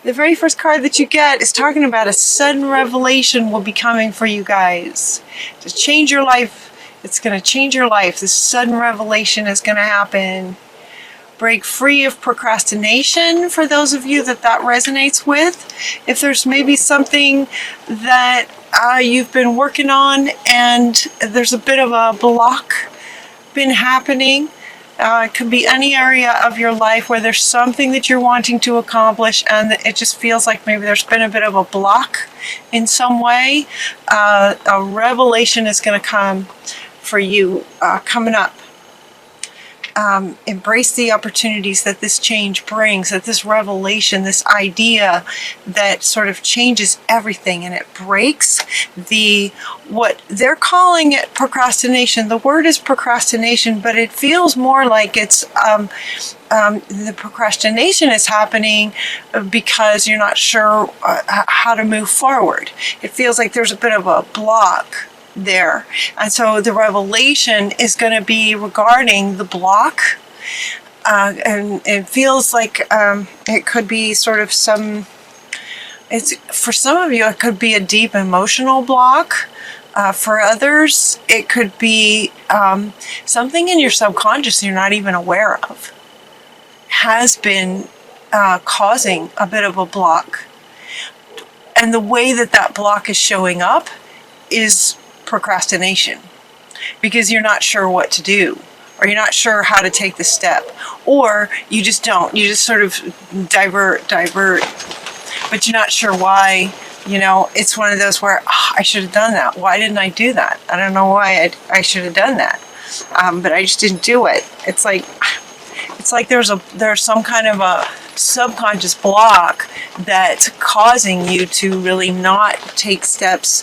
The very first card that you get is talking about a sudden revelation will be coming for you guys to change your life. It's going to change your life. This sudden revelation is going to happen. Break free of procrastination for those of you that resonates with. If there's maybe something that you've been working on and there's a bit of a block been happening, it could be any area of your life where there's something that you're wanting to accomplish and it just feels like maybe there's been a bit of a block in some way. A revelation is going to come for you coming up. Embrace the opportunities that this change brings, that this revelation, this idea that sort of changes everything, and it breaks what they're calling it procrastination. The word is procrastination, but it feels more like it's the procrastination is happening because you're not sure how to move forward. It feels like there's a bit of a block there. And so the revelation is going to be regarding the block. And it feels like it could be sort of for some of you, it could be a deep emotional block. For others, it could be something in your subconscious you're not even aware of has been causing a bit of a block. And the way that block is showing up is procrastination, because you're not sure what to do, or you're not sure how to take the step, or you just sort of divert, but you're not sure why. It's one of those where I should have done that. Why didn't I do that? I don't know why I should have done that, but I just didn't do it. It's like there's some kind of a subconscious block that's causing you to really not take steps,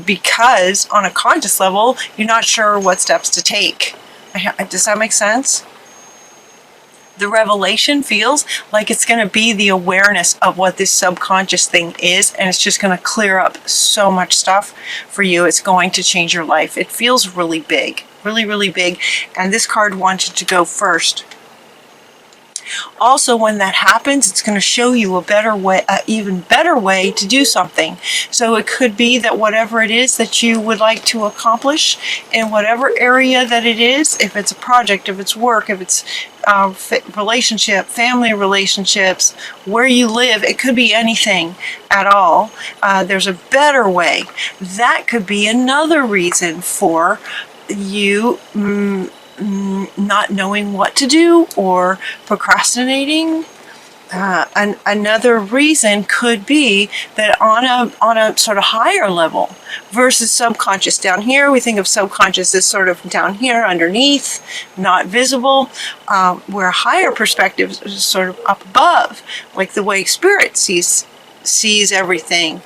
because on a conscious level, you're not sure what steps to take. Does that make sense? The revelation feels like it's going to be the awareness of what this subconscious thing is, and it's just going to clear up so much stuff for you. It's going to change your life. It feels really big, really, really big, and this card wanted to go first. Also, when that happens, it's going to show you a better way, an even better way to do something. So it could be that whatever it is that you would like to accomplish in whatever area that it is, if it's a project, if it's work, if it's relationship, family relationships, where you live, it could be anything at all. There's a better way. That could be another reason for you not knowing what to do or procrastinating. Another reason could be that on a sort of higher level versus subconscious. Down here, we think of subconscious as sort of down here underneath, not visible, where higher perspective is sort of up above, like the way spirit sees everything.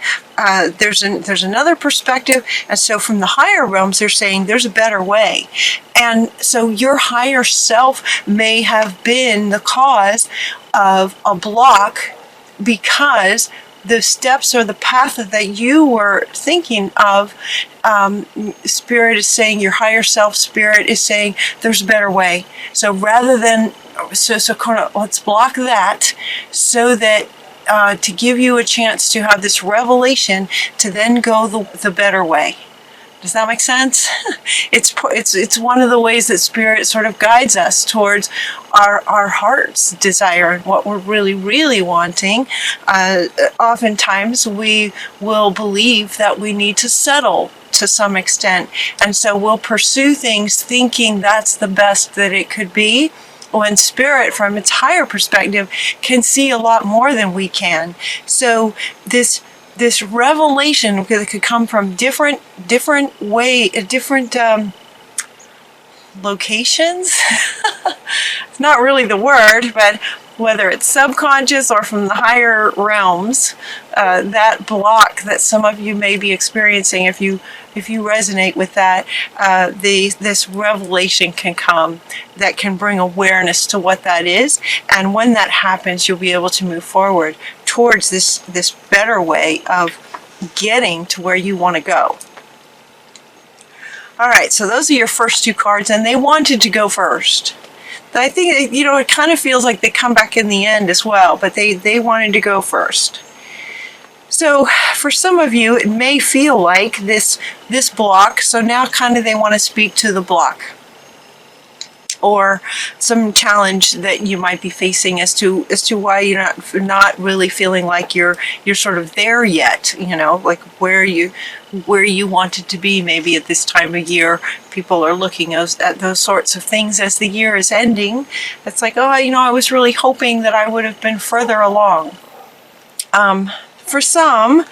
There's another perspective, and so from the higher realms, they're saying there's a better way. And so your higher self may have been the cause of a block, because the steps or the path that you were thinking of, spirit is saying, your higher self spirit is saying there's a better way. So rather than so kind of, let's block that, so that to give you a chance to have this revelation to then go the better way. Does that make sense? It's one of the ways that spirit sort of guides us towards our heart's desire and what we're really, really wanting. Oftentimes we will believe that we need to settle to some extent, and so we'll pursue things thinking that's the best that it could be, when spirit, from its higher perspective, can see a lot more than we can. So this revelation could come from different locations. It's not really the word, but whether it's subconscious or from the higher realms, that block that some of you may be experiencing, if you resonate with that, this revelation can come that can bring awareness to what that is. And when that happens, you'll be able to move forward towards this better way of getting to where you want to go. All right, so those are your first two cards, and they wanted to go first. I think, it kind of feels like they come back in the end as well, but they wanted to go first. So for some of you, it may feel like this block. So now kind of they want to speak to the block, or some challenge that you might be facing as to why you're not really feeling like you're sort of there yet, like where you wanted to be. Maybe at this time of year, people are looking at those sorts of things as the year is ending. It's like, oh, I was really hoping that I would have been further along. For some,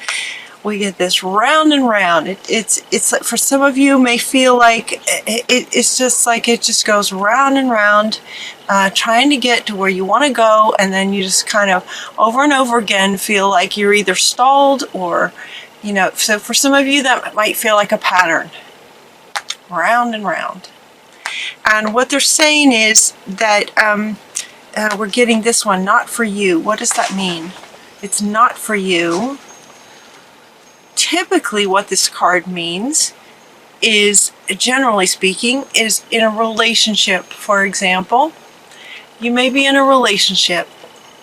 we get this round and round. It's like, for some of you, may feel like it's just like it just goes round and round, trying to get to where you want to go, and then you just kind of over and over again feel like you're either stalled or, so for some of you that might feel like a pattern, round and round. And what they're saying is that we're getting this one, not for you. What does that mean? It's not for you. Typically what this card means is, generally speaking, is in a relationship. For example, you may be in a relationship.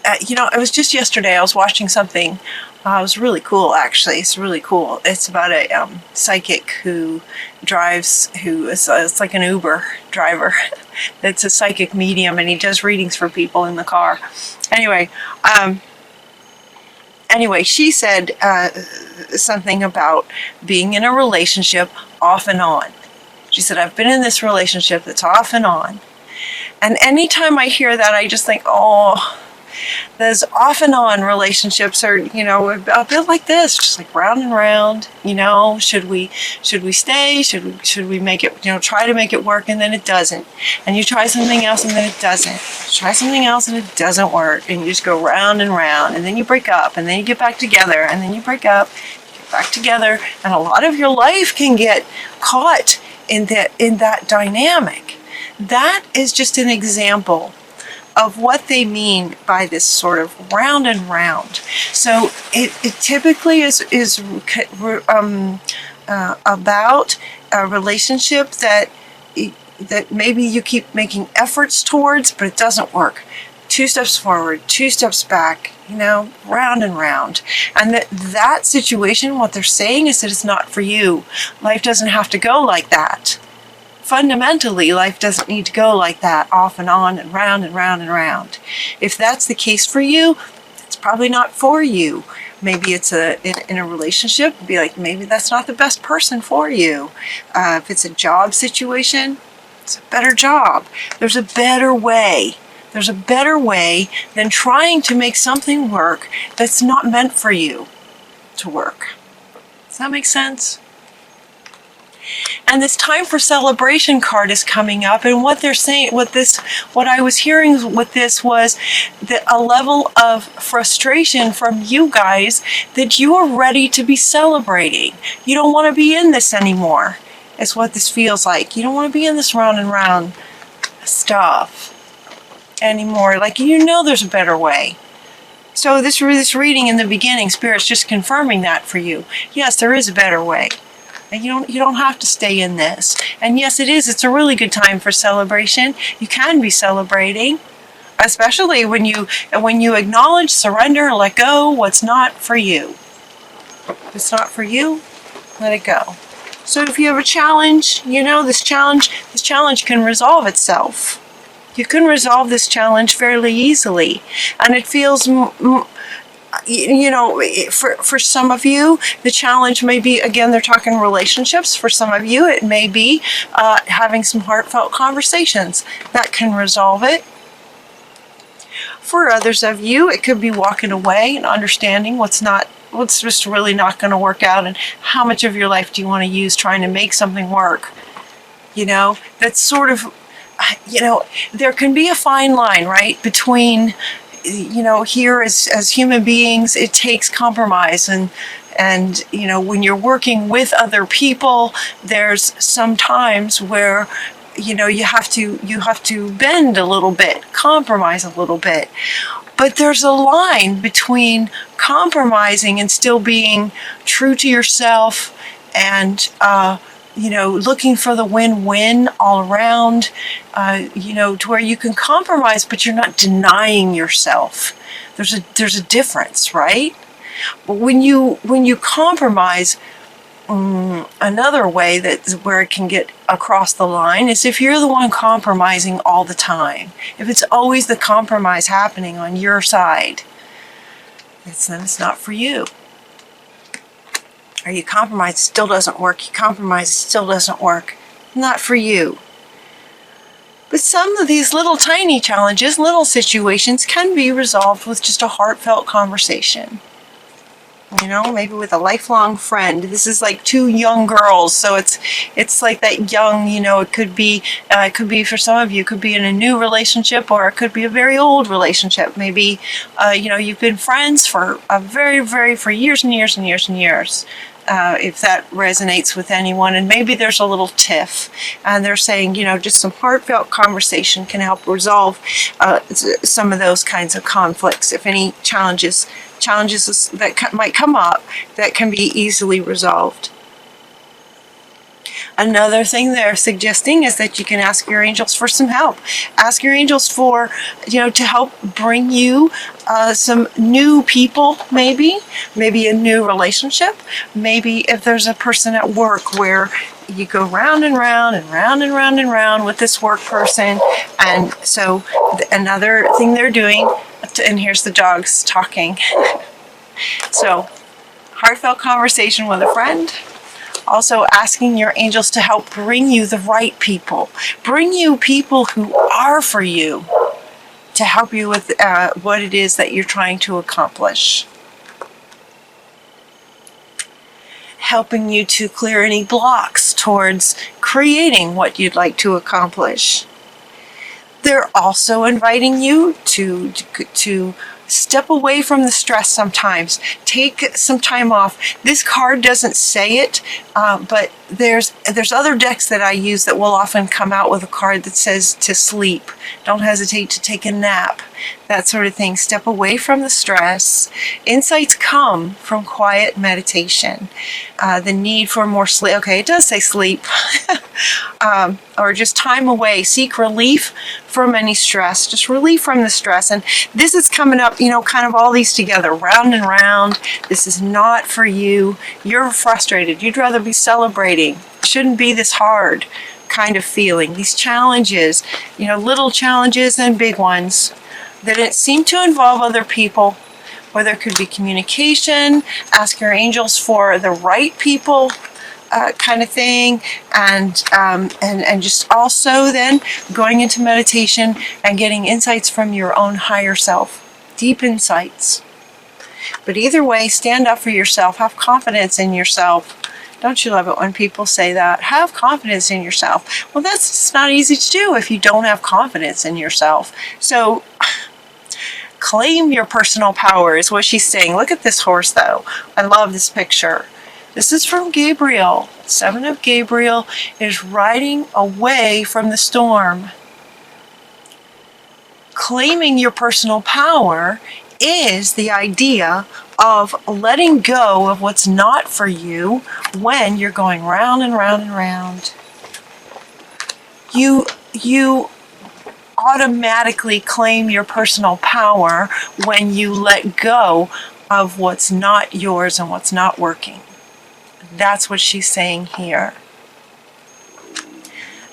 It was just yesterday I was watching something. It was really cool, actually. It's really cool. It's about a psychic who it's like an Uber driver. That's a psychic medium, and he does readings for people in the car. Anyway, she said something about being in a relationship off and on. She said, I've been in this relationship that's off and on. And anytime I hear that, I just think, oh, those off and on relationships are, a bit like this, just like round and round. Should we stay? Should we make it, try to make it work, and then it doesn't. And you try something else and then it doesn't. Try something else and it doesn't work. And you just go round and round, and then you break up, and then you get back together, and then you break up, get back together. And a lot of your life can get caught in that dynamic. That is just an example of what they mean by this sort of round and round. So it typically is about a relationship that maybe you keep making efforts towards, but it doesn't work. 2 steps forward, 2 steps back, round and round. And that situation, what they're saying is that it's not for you. Life doesn't have to go like that. Fundamentally, life doesn't need to go like that, off and on and round and round and round. If that's the case for you, it's probably not for you. Maybe it's in a relationship, it'd be like, maybe that's not the best person for you. If it's a job situation, it's a better job. There's a better way. There's a better way than trying to make something work that's not meant for you to work. Does that make sense? And this time for celebration card is coming up, and what they're saying, what I was hearing with this was that a level of frustration from you guys that you are ready to be celebrating. You don't want to be in this anymore. Is what this feels like. You don't want to be in this round and round stuff anymore. Like, there's a better way. So this reading in the beginning, Spirit's just confirming that for you. Yes, there is a better way. And you don't have to stay in this. And yes, it is. It's a really good time for celebration. You can be celebrating, especially when you acknowledge, surrender, let go what's not for you. If it's not for you, let it go. So if you have a challenge, this challenge can resolve itself. You can resolve this challenge fairly easily, and it feels for some of you, the challenge may be, again, they're talking relationships. For some of you, it may be having some heartfelt conversations that can resolve it. For others of you, it could be walking away and understanding what's just really not going to work out, and how much of your life do you want to use trying to make something work. That's sort of, there can be a fine line, right, between, here as human beings, it takes compromise, and when you're working with other people, there's some times where you have to bend a little bit, compromise a little bit. But there's a line between compromising and still being true to yourself, and looking for the win-win all around, to where you can compromise, but you're not denying yourself. There's a difference, right? But when you compromise, another way where it can get across the line is if you're the one compromising all the time. If it's always the compromise happening on your side, then it's not for you. Or you compromise, it still doesn't work. You compromise, it still doesn't work. Not for you. But some of these little tiny challenges, little situations can be resolved with just a heartfelt conversation. Maybe with a lifelong friend. This is like two young girls, so it's like that young, it could be for some of you, it could be in a new relationship, or it could be a very old relationship. Maybe, you've been friends for for years and years and years and years. If that resonates with anyone, and maybe there's a little tiff, and they're saying, just some heartfelt conversation can help resolve some of those kinds of conflicts. If any challenges that might come up that can be easily resolved. Another thing they're suggesting is that you can ask your angels for some help. Ask your angels for, to help bring you some new people, maybe a new relationship. Maybe if there's a person at work where you go round and round and round and round and round with this work person. And so another thing they're doing, and here's the dogs talking. So, heartfelt conversation with a friend. Also asking your angels to help bring you the right people. Bring you people who are for you to help you with what it is that you're trying to accomplish. Helping you to clear any blocks towards creating what you'd like to accomplish. They're also inviting you to step away from the stress sometimes. Take some time off. This card doesn't say it, but there's other decks that I use that will often come out with a card that says to sleep. Don't hesitate to take a nap. That sort of thing. Step away from the stress. Insights come from quiet meditation. The need for more sleep. Okay, it does say sleep. Or just time away. Seek relief from any stress. Just relief from the stress. And this is coming up, kind of all these together. Round and round. This is not for you. You're frustrated. You'd rather be celebrating. It shouldn't be this hard kind of feeling. These challenges, little challenges and big ones. That didn't seem to involve other people, or there could be communication. Ask your angels for the right people, kind of thing, and just also then going into meditation and getting insights from your own higher self, deep insights. But either way, stand up for yourself. Have confidence in yourself. Don't you love it when people say that? Have confidence in yourself. Well, that's just not easy to do if you don't have confidence in yourself. So claim your personal power is what she's saying. Look at this horse, though. I love this picture. This is from Gabriel. 7 of Gabriel is riding away from the storm. Claiming your personal power is the idea of letting go of what's not for you when you're going round and round and round. You automatically claim your personal power when you let go of what's not yours and what's not working. That's what she's saying here.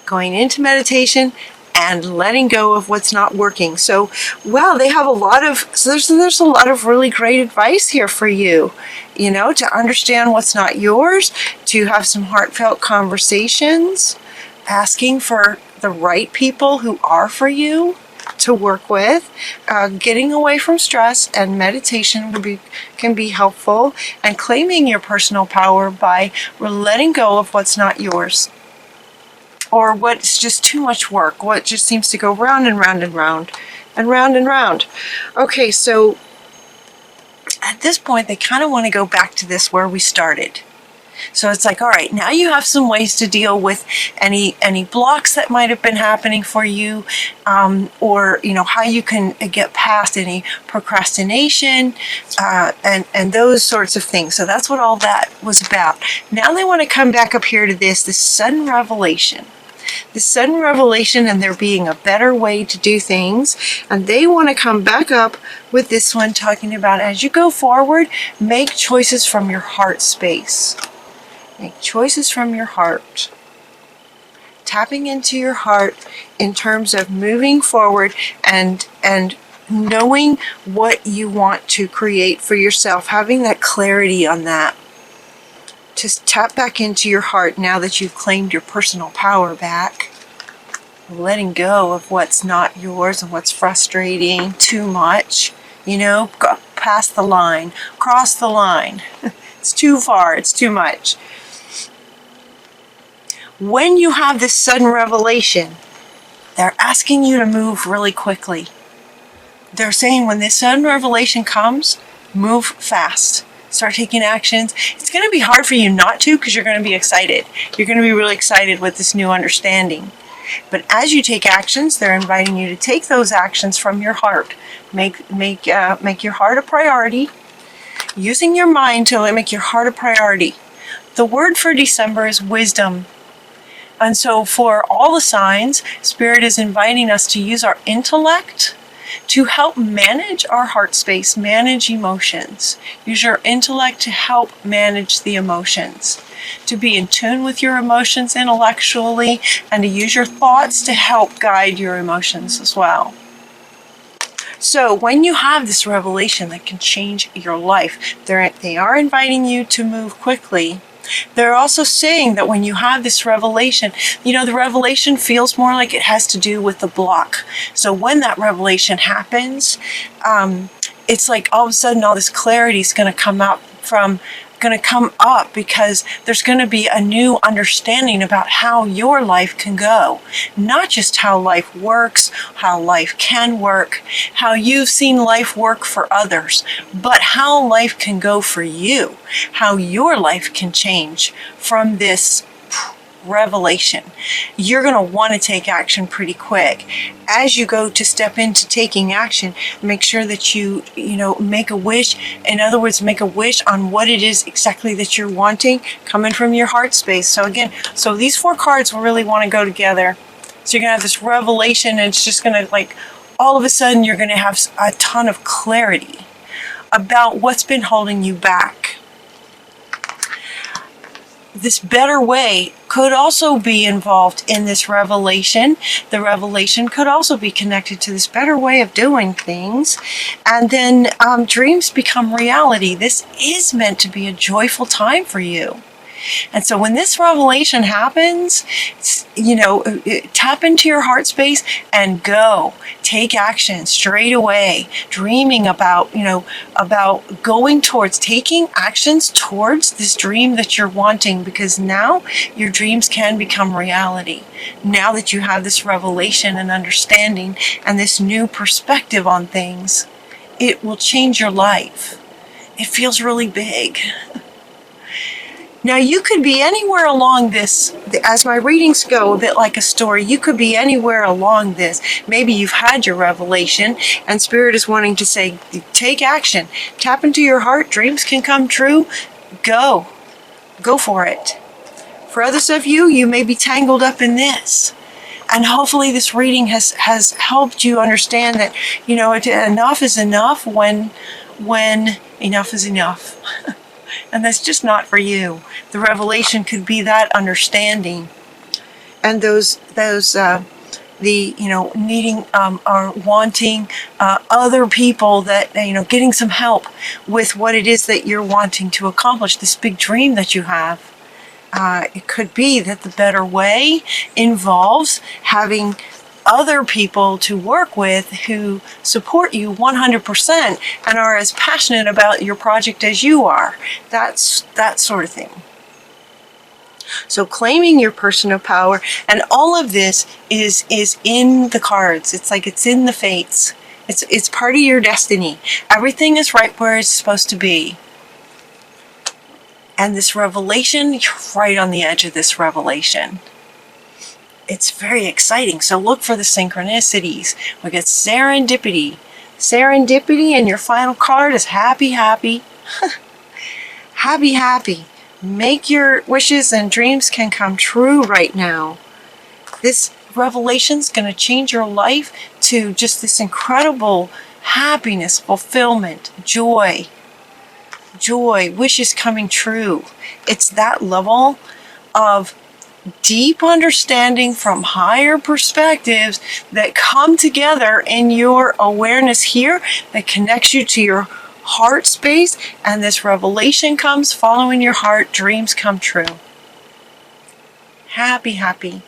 Going into meditation and letting go of what's not working. So, wow, they have a lot of, there's a lot of really great advice here for you, to understand what's not yours, to have some heartfelt conversations, asking for the right people who are for you to work with, getting away from stress, and meditation can be helpful, and claiming your personal power by letting go of what's not yours. Or what's just too much work, what just seems to go round and round and round and round and round. Okay, so at this point, they kind of want to go back to this where we started. So it's like, all right, now you have some ways to deal with any blocks that might have been happening for you, or how you can get past any procrastination, and those sorts of things. So that's what all that was about. Now they want to come back up here to this sudden revelation. The sudden revelation, and there being a better way to do things. And they want to come back up with this one, talking about as you go forward, make choices from your heart space. Make choices from your heart. Tapping into your heart in terms of moving forward and knowing what you want to create for yourself, having that clarity on that. Just tap back into your heart now that you've claimed your personal power back. Letting go of what's not yours and what's frustrating too much. Go past the line, cross the line. It's too far, it's too much. When you have this sudden revelation, they're asking you to move really quickly. They're saying when this sudden revelation comes, move fast. Start taking actions. It's going to be hard for you not to, because you're going to be excited. You're going to be really excited with this new understanding. But as you take actions, they're inviting you to take those actions from your heart. Make your heart a priority. Using your mind to make your heart a priority. The word for December is wisdom. And so for all the signs, Spirit is inviting us to use our intellect to help manage our heart space, manage emotions. Use your intellect to help manage the emotions. To be in tune with your emotions intellectually, and to use your thoughts to help guide your emotions as well. So when you have this revelation that can change your life, they are inviting you to move quickly. They're also saying that when you have this revelation, the revelation feels more like it has to do with the block. So when that revelation happens, it's like all of a sudden all this clarity is going to come up because there's going to be a new understanding about how your life can go. Not just how life works, how life can work, how you've seen life work for others, but how life can go for you, how your life can change from this revelation. You're going to want to take action pretty quick. As you go to step into taking action, make sure that you make a wish. In other words, make a wish on what it is exactly that you're wanting, coming from your heart space. So again, these 4 cards will really want to go together. So you're going to have this revelation, and it's just going to all of a sudden you're going to have a ton of clarity about what's been holding you back. This better way could also be involved in this revelation. The revelation could also be connected to this better way of doing things. And then dreams become reality. This is meant to be a joyful time for you. And so when this revelation happens, tap into your heart space and go. Take action straight away. Dreaming about going towards, taking actions towards this dream that you're wanting, because now your dreams can become reality. Now that you have this revelation and understanding and this new perspective on things, it will change your life. It feels really big. Now, you could be anywhere along this, as my readings go, a bit like a story. You could be anywhere along this. Maybe you've had your revelation, and Spirit is wanting to say, take action. Tap into your heart. Dreams can come true. Go. Go for it. For others of you, you may be tangled up in this. And hopefully this reading has helped you understand that, enough is enough when enough is enough. And that's just not for you. The revelation could be that understanding, and needing or wanting other people that getting some help with what it is that you're wanting to accomplish. This big dream that you have. It could be that the better way involves having other people to work with who support you 100% and are as passionate about your project as you are. That sort of thing. So claiming your personal power, and all of this is in the cards. It's like it's in the fates. It's part of your destiny. Everything is right where it's supposed to be. And this revelation, you're right on the edge of this revelation. It's very exciting. So look for the synchronicities. We get serendipity. Serendipity, and your final card is happy, happy. Happy, happy. Make your wishes and dreams can come true right now. This revelation is going to change your life to just this incredible happiness, fulfillment, joy. Joy, wishes coming true. It's that level of deep understanding from higher perspectives that come together in your awareness here that connects you to your heart space, and this revelation comes following your heart. Dreams come true. Happy, happy.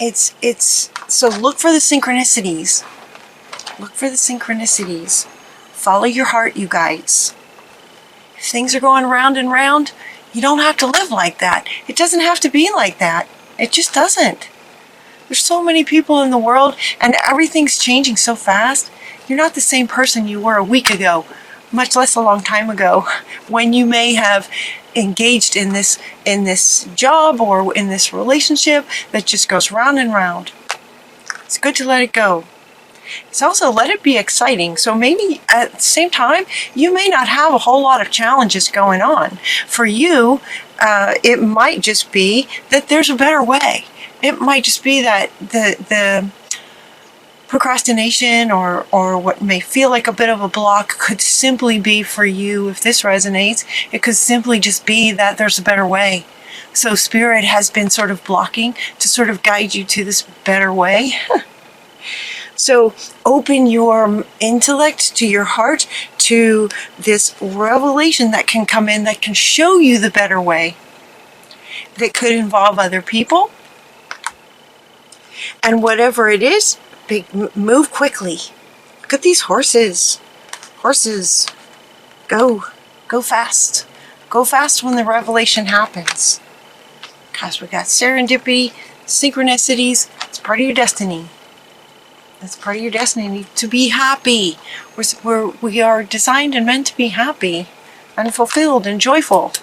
It's so look for the synchronicities. Look for the synchronicities. Follow your heart, you guys. If things are going round and round, you don't have to live like that. It doesn't have to be like that. It just doesn't. There's so many people in the world, and everything's changing so fast. You're not the same person you were a week ago, much less a long time ago, when you may have engaged in this job or in this relationship that just goes round and round. It's good to let it go. It's also let it be exciting. So maybe at the same time, you may not have a whole lot of challenges going on. For you, it might just be that there's a better way. It might just be that the procrastination or what may feel like a bit of a block could simply be for you. If this resonates, it could simply just be that there's a better way. So Spirit has been sort of blocking to sort of guide you to this better way. So open your intellect to your heart to this revelation that can come in, that can show you the better way, that could involve other people. And whatever it is, move quickly. Look at these horses. Horses, go fast. Go fast when the revelation happens. Because we got serendipity, synchronicities. It's part of your destiny. That's part of your destiny, to be happy. We are designed and meant to be happy and fulfilled and joyful.